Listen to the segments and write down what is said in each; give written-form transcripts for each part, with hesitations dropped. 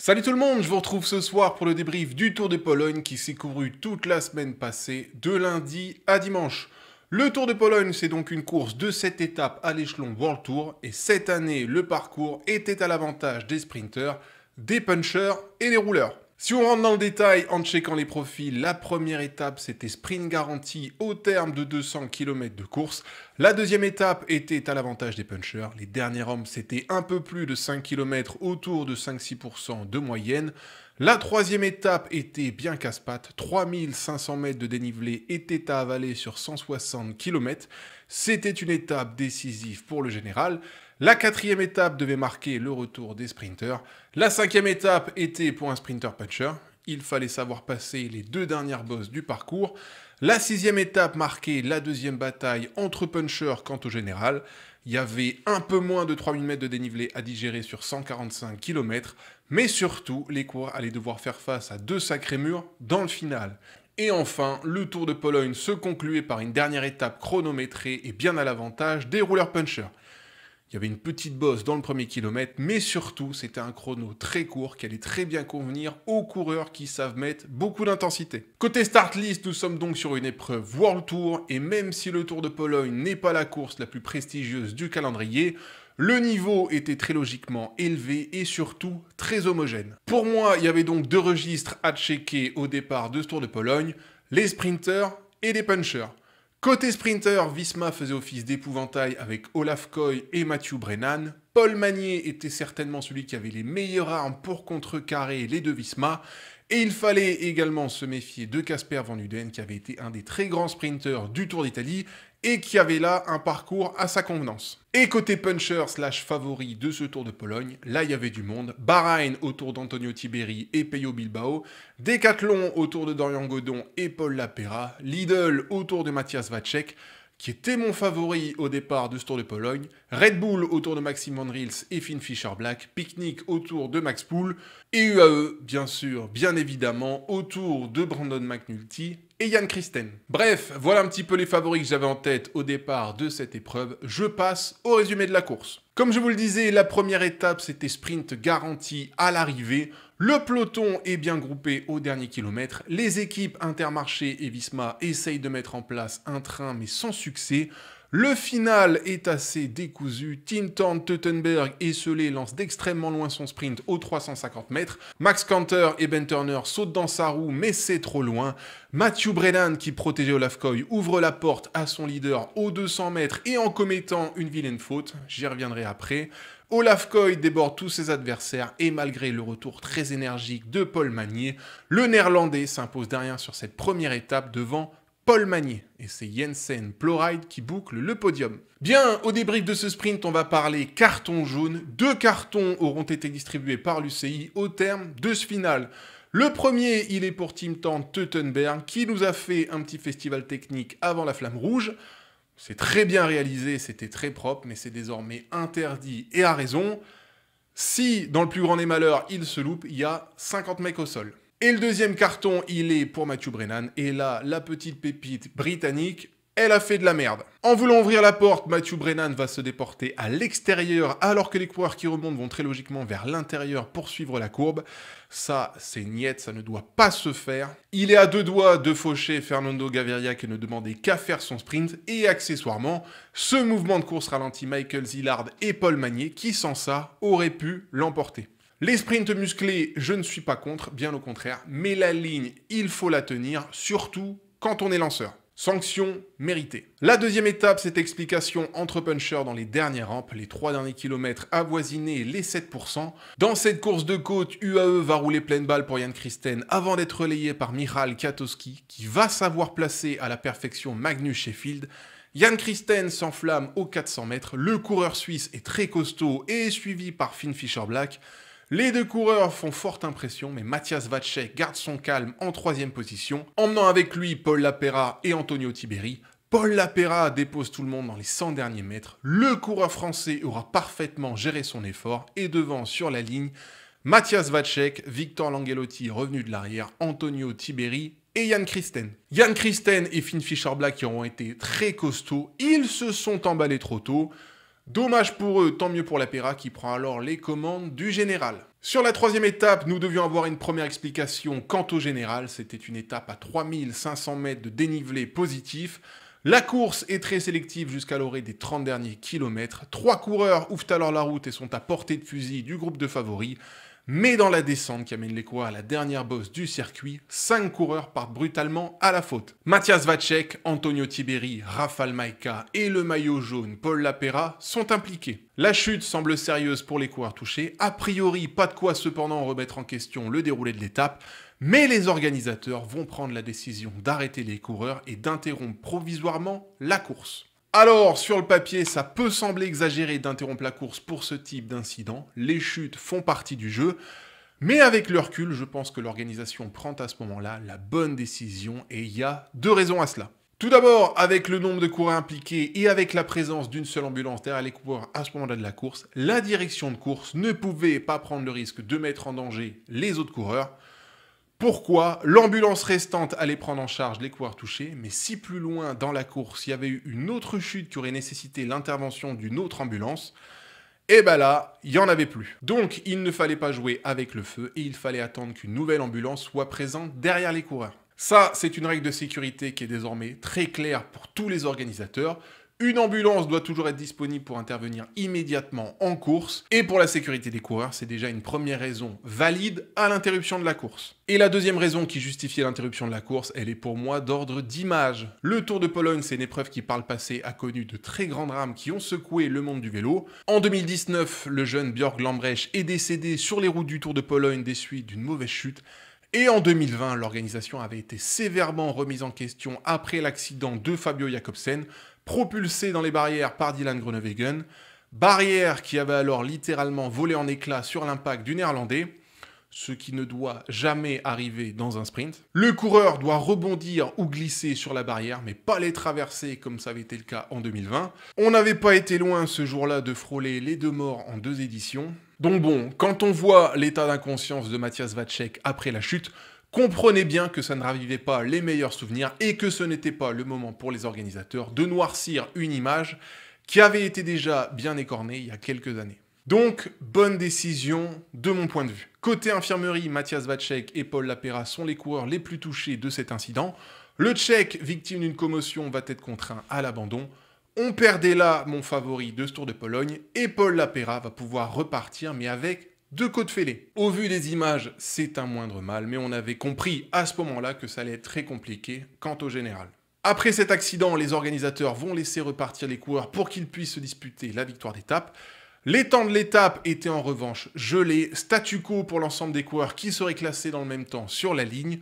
Salut tout le monde, je vous retrouve ce soir pour le débrief du Tour de Pologne qui s'est couru toute la semaine passée, de lundi à dimanche. Le Tour de Pologne, c'est donc une course de 7 étapes à l'échelon World Tour, et cette année, le parcours était à l'avantage des sprinters, des punchers et des rouleurs. Si on rentre dans le détail en checkant les profils, la première étape c'était sprint garanti au terme de 200 km de course. La deuxième étape était à l'avantage des punchers. Les derniers hommes c'était un peu plus de 5 km autour de 5-6% de moyenne. La troisième étape était bien casse-pattes, 3500 mètres de dénivelé étaient à avaler sur 160 km. C'était une étape décisive pour le général. La quatrième étape devait marquer le retour des sprinters. La cinquième étape était pour un sprinter-puncher. Il fallait savoir passer les deux dernières bosses du parcours. La sixième étape marquait la deuxième bataille entre punchers quant au général. Il y avait un peu moins de 3000 mètres de dénivelé à digérer sur 145 km. Mais surtout, les coureurs allaient devoir faire face à deux sacrés murs dans le final. Et enfin, le Tour de Pologne se concluait par une dernière étape chronométrée et bien à l'avantage des rouleurs punchers. Il y avait une petite bosse dans le premier kilomètre, mais surtout, c'était un chrono très court qui allait très bien convenir aux coureurs qui savent mettre beaucoup d'intensité. Côté start list, nous sommes donc sur une épreuve World Tour, et même si le Tour de Pologne n'est pas la course la plus prestigieuse du calendrier, le niveau était très logiquement élevé et surtout très homogène. Pour moi, il y avait donc deux registres à checker au départ de ce Tour de Pologne, les sprinters et les punchers. Côté sprinter, Visma faisait office d'épouvantail avec Olaf Koy et Mathieu Brennan. Paul Magnier était certainement celui qui avait les meilleures armes pour contrecarrer les deux Visma. Et il fallait également se méfier de Casper Van Uden, qui avait été un des très grands sprinters du Tour d'Italie et qui avait là un parcours à sa convenance. Et côté puncher slash favori de ce Tour de Pologne, là il y avait du monde. Bahreïn autour d'Antonio Tiberi et Peyo Bilbao, Decathlon autour de Dorian Godon et Paul Lapera, Lidl autour de Matthias Vacek, qui était mon favori au départ de ce Tour de Pologne, Red Bull autour de Maxime Van Rils et Finn Fischer-Black, Picnic autour de Max Poole, et UAE, bien sûr, bien évidemment, autour de Brandon McNulty et Jan Christen. Bref, voilà un petit peu les favoris que j'avais en tête au départ de cette épreuve. Je passe au résumé de la course. Comme je vous le disais, la première étape, c'était sprint garanti à l'arrivée. Le peloton est bien groupé au dernier kilomètre. Les équipes Intermarché et Visma essayent de mettre en place un train, mais sans succès. Le final est assez décousu. Tim Thorn, Teutenberg et Selé lancent d'extrêmement loin son sprint aux 350 mètres. Max Canter et Ben Turner sautent dans sa roue, mais c'est trop loin. Mathieu Brennan, qui protégeait Olaf Koy, ouvre la porte à son leader aux 200 mètres et en commettant une vilaine faute. J'y reviendrai après. Olaf Koy déborde tous ses adversaires et malgré le retour très énergique de Paul Magnier, le néerlandais s'impose derrière sur cette première étape devant Paul Magnier. Et c'est Jensen Plouride qui boucle le podium. Bien, au débrief de ce sprint, on va parler carton jaune. 2 cartons auront été distribués par l'UCI au terme de ce final. Le premier, il est pour Tim Thorn Teutenberg, qui nous a fait un petit festival technique avant la flamme rouge. C'est très bien réalisé, c'était très propre, mais c'est désormais interdit et à raison. Si, dans le plus grand des malheurs, il se loupe, il y a 50 mecs au sol. Et le deuxième carton, il est pour Mathieu Brennan. Et là, la petite pépite britannique, elle a fait de la merde. En voulant ouvrir la porte, Mathieu Brennan va se déporter à l'extérieur, alors que les coureurs qui remontent vont très logiquement vers l'intérieur pour suivre la courbe. Ça, c'est niette, ça ne doit pas se faire. Il est à deux doigts de faucher Fernando Gaviria qui ne demandait qu'à faire son sprint. Et accessoirement, ce mouvement de course ralentit Michael Zillard et Paul Magnier qui, sans ça, auraient pu l'emporter. Les sprints musclés, je ne suis pas contre, bien au contraire, mais la ligne, il faut la tenir, surtout quand on est lanceur. Sanction méritée. La deuxième étape, c'est explication entre punchers dans les dernières rampes, les 3 derniers kilomètres avoisinés les 7%. Dans cette course de côte, UAE va rouler pleine balle pour Jan Christen avant d'être relayé par Michal Kwiatkowski, qui va savoir placer à la perfection Magnus Sheffield. Jan Christen s'enflamme aux 400 mètres, le coureur suisse est très costaud et est suivi par Finn Fischer-Black. Les deux coureurs font forte impression, mais Matthias Vacek garde son calme en 3e position, emmenant avec lui Paul Lapera et Antonio Tiberi. Paul Lapera dépose tout le monde dans les 100 derniers mètres. Le coureur français aura parfaitement géré son effort et devant sur la ligne, Matthias Vacek, Victor Langelotti revenu de l'arrière, Antonio Tiberi et Jan Christen. Jan Christen et Finn Fischer-Black qui auront été très costauds, ils se sont emballés trop tôt. Dommage pour eux, tant mieux pour Lapera qui prend alors les commandes du général. Sur la troisième étape, nous devions avoir une première explication quant au général. C'était une étape à 3500 mètres de dénivelé positif. La course est très sélective jusqu'à l'orée des 30 derniers kilomètres. 3 coureurs ouvrent alors la route et sont à portée de fusil du groupe de favoris. Mais dans la descente qui amène les coureurs à la dernière bosse du circuit, 5 coureurs partent brutalement à la faute. Matthias Vacek, Antonio Tiberi, Rafał Majka et le maillot jaune Paul Lapera sont impliqués. La chute semble sérieuse pour les coureurs touchés. A priori, pas de quoi cependant remettre en question le déroulé de l'étape. Mais les organisateurs vont prendre la décision d'arrêter les coureurs et d'interrompre provisoirement la course. Alors, sur le papier, ça peut sembler exagéré d'interrompre la course pour ce type d'incident. Les chutes font partie du jeu. Mais avec le recul, je pense que l'organisation prend à ce moment-là la bonne décision et il y a 2 raisons à cela. Tout d'abord, avec le nombre de coureurs impliqués et avec la présence d'une seule ambulance derrière les coureurs à ce moment-là de la course, la direction de course ne pouvait pas prendre le risque de mettre en danger les autres coureurs. Pourquoi? L'ambulance restante allait prendre en charge les coureurs touchés, mais si plus loin dans la course, il y avait eu une autre chute qui aurait nécessité l'intervention d'une autre ambulance, et ben là, il n'y en avait plus. Donc, il ne fallait pas jouer avec le feu et il fallait attendre qu'une nouvelle ambulance soit présente derrière les coureurs. Ça, c'est une règle de sécurité qui est désormais très claire pour tous les organisateurs. Une ambulance doit toujours être disponible pour intervenir immédiatement en course. Et pour la sécurité des coureurs, c'est déjà une première raison valide à l'interruption de la course. Et la deuxième raison qui justifiait l'interruption de la course, elle est pour moi d'ordre d'image. Le Tour de Pologne, c'est une épreuve qui par le passé a connu de très grands drames qui ont secoué le monde du vélo. En 2019, le jeune Björk Lambrecht est décédé sur les routes du Tour de Pologne des suites d'une mauvaise chute. Et en 2020, l'organisation avait été sévèrement remise en question après l'accident de Fabio Jakobsen, propulsé dans les barrières par Dylan Groenewegen, barrière qui avait alors littéralement volé en éclats sur l'impact du Néerlandais, ce qui ne doit jamais arriver dans un sprint. Le coureur doit rebondir ou glisser sur la barrière, mais pas les traverser comme ça avait été le cas en 2020. On n'avait pas été loin ce jour-là de frôler les 2 morts en 2 éditions. Donc bon, quand on voit l'état d'inconscience de Matthias Vacek après la chute, comprenez bien que ça ne ravivait pas les meilleurs souvenirs et que ce n'était pas le moment pour les organisateurs de noircir une image qui avait été déjà bien écornée il y a quelques années. Donc, bonne décision de mon point de vue. Côté infirmerie, Matthias Vacek et Paul Lapera sont les coureurs les plus touchés de cet incident. Le Tchèque, victime d'une commotion, va être contraint à l'abandon. On perdait là mon favori de ce Tour de Pologne et Paul Lapera va pouvoir repartir mais avec 2 côtes fêlées. Au vu des images, c'est un moindre mal, mais on avait compris à ce moment-là que ça allait être très compliqué quant au général. Après cet accident, les organisateurs vont laisser repartir les coureurs pour qu'ils puissent se disputer la victoire d'étape. Les temps de l'étape étaient en revanche gelés, statu quo pour l'ensemble des coureurs qui seraient classés dans le même temps sur la ligne.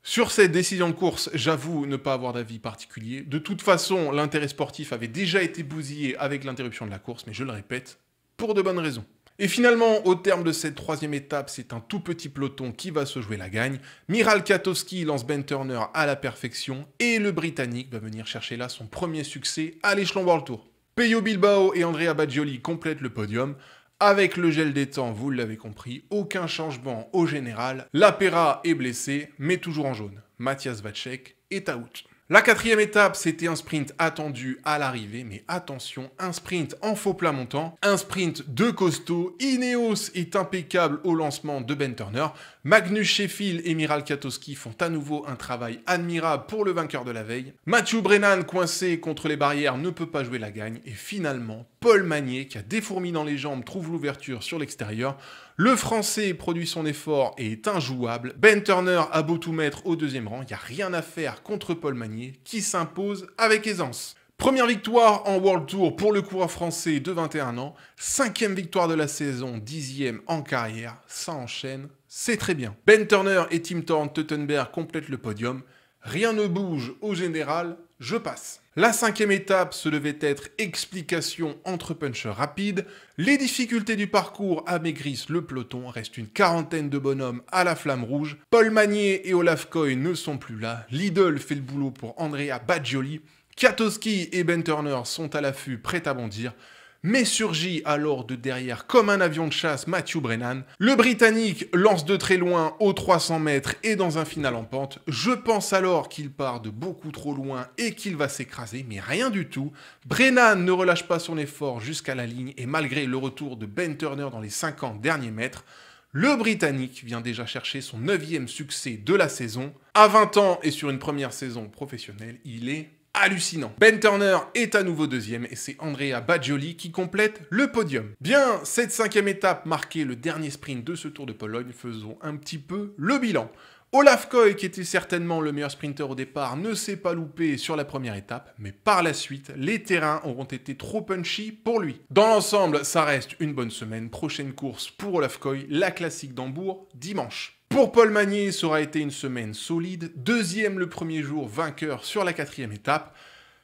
Sur cette décision de course, j'avoue ne pas avoir d'avis particulier. De toute façon, l'intérêt sportif avait déjà été bousillé avec l'interruption de la course, mais je le répète, pour de bonnes raisons. Et finalement, au terme de cette 3e étape, c'est un tout petit peloton qui va se jouer la gagne. Miral Kwiatkowski lance Ben Turner à la perfection et le Britannique va venir chercher là son premier succès à l'échelon World Tour. Pello Bilbao et Andrea Baggioli complètent le podium. Avec le gel des temps, vous l'avez compris, aucun changement au général. Lapera est blessé, mais toujours en jaune. Matthias Vacek est out. La 4e étape, c'était un sprint attendu à l'arrivée, mais attention, un sprint en faux plat montant, un sprint de costaud. Ineos est impeccable au lancement de Ben Turner. Magnus Sheffield et Miral Kwiatkowski font à nouveau un travail admirable pour le vainqueur de la veille. Mathieu Brennan, coincé contre les barrières, ne peut pas jouer la gagne. Et finalement, Paul Magnier, qui a des fourmis dans les jambes, trouve l'ouverture sur l'extérieur. Le Français produit son effort et est injouable. Ben Turner a beau tout mettre au 2e rang, il n'y a rien à faire contre Paul Magnier qui s'impose avec aisance. Première victoire en World Tour pour le coureur français de 21 ans. 5e victoire de la saison, 10e en carrière. Ça enchaîne, c'est très bien. Ben Turner et Tim Thorne Teutenberg complètent le podium. Rien ne bouge au général, je passe. La 5e étape se devait être explication entre punchers rapides. Les difficultés du parcours amaigrissent le peloton. Reste une quarantaine de bonhommes à la flamme rouge. Paul Magnier et Olaf Koy ne sont plus là. Lidl fait le boulot pour Andrea Baggioli. Kwiatkowski et Ben Turner sont à l'affût, prêts à bondir. mais surgit alors de derrière comme un avion de chasse Matthew Brennan. Le Britannique lance de très loin aux 300 mètres et dans un final en pente. Je pense alors qu'il part de beaucoup trop loin et qu'il va s'écraser, mais rien du tout. Brennan ne relâche pas son effort jusqu'à la ligne et malgré le retour de Ben Turner dans les 50 derniers mètres, le Britannique vient déjà chercher son 9e succès de la saison. À 20 ans et sur une première saison professionnelle, il est hallucinant. Ben Turner est à nouveau deuxième et c'est Andrea Baggioli qui complète le podium. Bien, cette 5e étape marquait le dernier sprint de ce Tour de Pologne. Faisons un petit peu le bilan. Olaf Koy, qui était certainement le meilleur sprinter au départ, ne s'est pas loupé sur la première étape, mais par la suite, les terrains auront été trop punchy pour lui. Dans l'ensemble, ça reste une bonne semaine. Prochaine course pour Olaf Koy, la classique d'Hambourg, dimanche. Pour Paul Magnier, ça aura été une semaine solide. Deuxième le premier jour, vainqueur sur la 4e étape.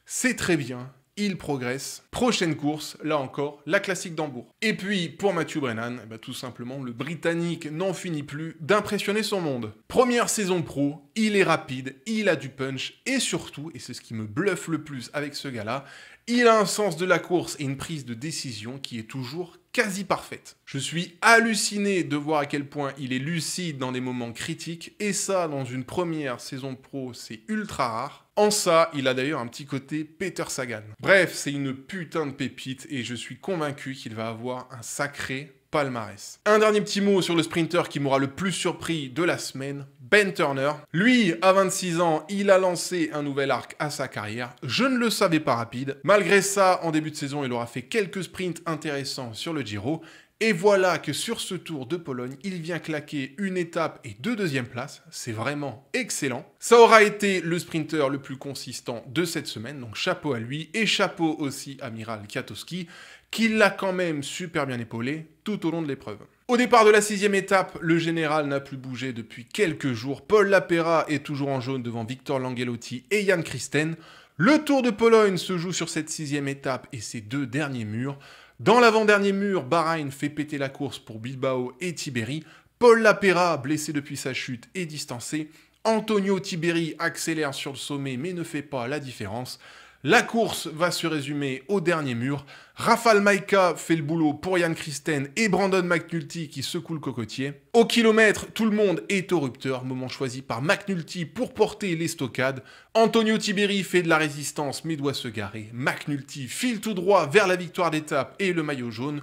C'est très bien. Il progresse. Prochaine course, là encore, la classique d'Hambourg. Et puis, pour Matthew Brennan, tout simplement, le Britannique n'en finit plus d'impressionner son monde. Première saison pro, il est rapide, il a du punch, et surtout, et c'est ce qui me bluffe le plus avec ce gars-là, il a un sens de la course et une prise de décision qui est toujours quasi parfaite. Je suis halluciné de voir à quel point il est lucide dans des moments critiques, et ça, dans une première saison pro, c'est ultra rare. En ça, il a d'ailleurs un petit côté Peter Sagan. Bref, c'est une putain de pépite, et je suis convaincu qu'il va avoir un sacré palmarès. Un dernier petit mot sur le sprinter qui m'aura le plus surpris de la semaine, Ben Turner. Lui, à 26 ans, il a lancé un nouvel arc à sa carrière. Je ne le savais pas rapide. Malgré ça, en début de saison, il aura fait quelques sprints intéressants sur le Giro. Et voilà que sur ce Tour de Pologne, il vient claquer une étape et 2 deuxièmes places. C'est vraiment excellent. Ça aura été le sprinter le plus consistant de cette semaine, donc chapeau à lui. Et chapeau aussi à Miral Kwiatkowski, qui l'a quand même super bien épaulé tout au long de l'épreuve. Au départ de la 6e étape, le général n'a plus bougé depuis quelques jours. Paul Lapera est toujours en jaune devant Victor Langelotti et Jan Christen. Le Tour de Pologne se joue sur cette 6e étape et ses 2 derniers murs. Dans l'avant-dernier mur, Bahreïn fait péter la course pour Bilbao et Tiberi. Paul Lapera, blessé depuis sa chute, est distancé. Antonio Tiberi accélère sur le sommet mais ne fait pas la différence. La course va se résumer au dernier mur. Rafał Majka fait le boulot pour Jan Christen et Brandon McNulty qui secoue le cocotier. Au kilomètre, tout le monde est au rupteur, moment choisi par McNulty pour porter les stockades. Antonio Tiberi fait de la résistance mais doit se garer. McNulty file tout droit vers la victoire d'étape et le maillot jaune.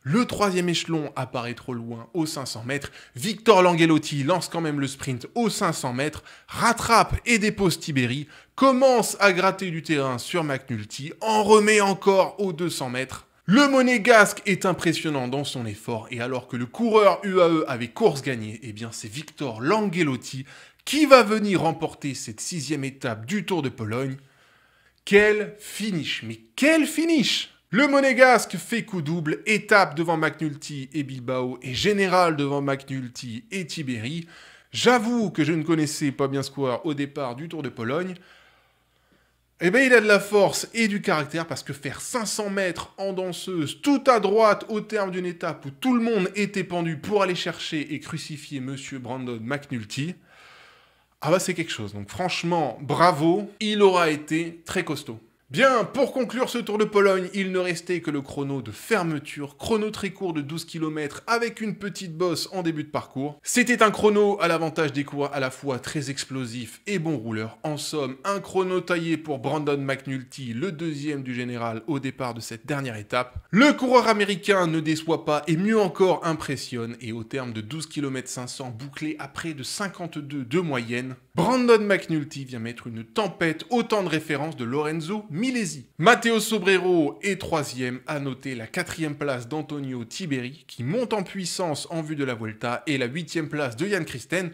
Le 3e échelon apparaît trop loin aux 500 mètres. Victor Langelotti lance quand même le sprint aux 500 mètres, rattrape et dépose Tiberi, commence à gratter du terrain sur McNulty, en remet encore aux 200 mètres. Le monégasque est impressionnant dans son effort et alors que le coureur UAE avait course gagnée, eh bien c'est Victor Langelotti qui va venir remporter cette 6e étape du Tour de Pologne. Quel finish, mais quel finish! Le monégasque fait coup double, étape devant McNulty et Bilbao et général devant McNulty et Tiberi. J'avoue que je ne connaissais pas bien ce coureur au départ du Tour de Pologne. Eh bien, il a de la force et du caractère parce que faire 500 mètres en danseuse tout à droite au terme d'une étape où tout le monde était pendu pour aller chercher et crucifier Monsieur Brandon McNulty, ah bah c'est quelque chose. Donc franchement, bravo, il aura été très costaud. Bien, pour conclure ce Tour de Pologne, il ne restait que le chrono de fermeture, chrono très court de 12 km avec une petite bosse en début de parcours. C'était un chrono à l'avantage des coureurs à la fois très explosif et bon rouleur. En somme, un chrono taillé pour Brandon McNulty, le 2e du général au départ de cette dernière étape. Le coureur américain ne déçoit pas et mieux encore impressionne et au terme de 12 km 500 bouclés à près de 52 de moyenne, Brandon McNulty vient mettre une tempête au temps de référence de Lorenzo Milesi. Matteo Sobrero est 3e, à noter la 4e place d'Antonio Tiberi qui monte en puissance en vue de la Vuelta et la 8e place de Jan Christen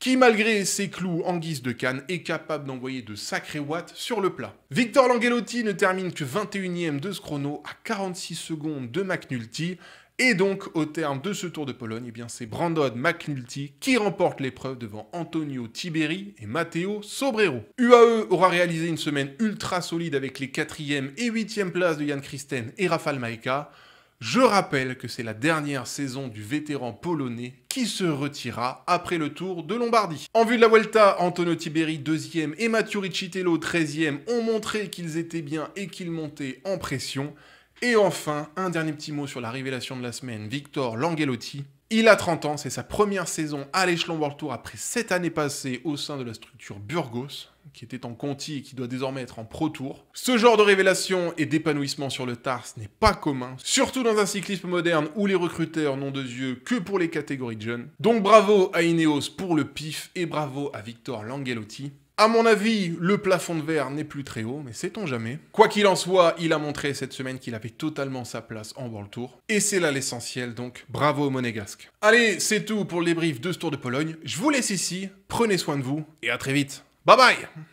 qui malgré ses clous en guise de canne est capable d'envoyer de sacrés watts sur le plat. Victor Langelotti ne termine que 21e de ce chrono à 46 secondes de McNulty. Et donc, au terme de ce Tour de Pologne, eh bien, c'est Brandon McNulty qui remporte l'épreuve devant Antonio Tiberi et Matteo Sobrero. UAE aura réalisé une semaine ultra solide avec les 4e et 8e places de Jan Christen et Rafał Majka. Je rappelle que c'est la dernière saison du vétéran polonais qui se retirera après le Tour de Lombardie. En vue de la Vuelta, Antonio Tiberi 2e et Mathieu Riccitello 13e ont montré qu'ils étaient bien et qu'ils montaient en pression. Et enfin, un dernier petit mot sur la révélation de la semaine, Victor Langelotti. Il a 30 ans, c'est sa première saison à l'échelon World Tour après 7 années passées au sein de la structure Burgos, qui était en Conti et qui doit désormais être en Pro Tour. Ce genre de révélation et d'épanouissement sur le tard n'est pas commun, surtout dans un cyclisme moderne où les recruteurs n'ont de yeux que pour les catégories de jeunes. Donc bravo à Ineos pour le pif et bravo à Victor Langelotti. À mon avis, le plafond de verre n'est plus très haut, mais sait-on jamais. Quoi qu'il en soit, il a montré cette semaine qu'il avait totalement sa place en World Tour. Et c'est là l'essentiel, donc bravo au Monégasque. Allez, c'est tout pour le débrief de ce Tour de Pologne. Je vous laisse ici, prenez soin de vous, et à très vite. Bye bye!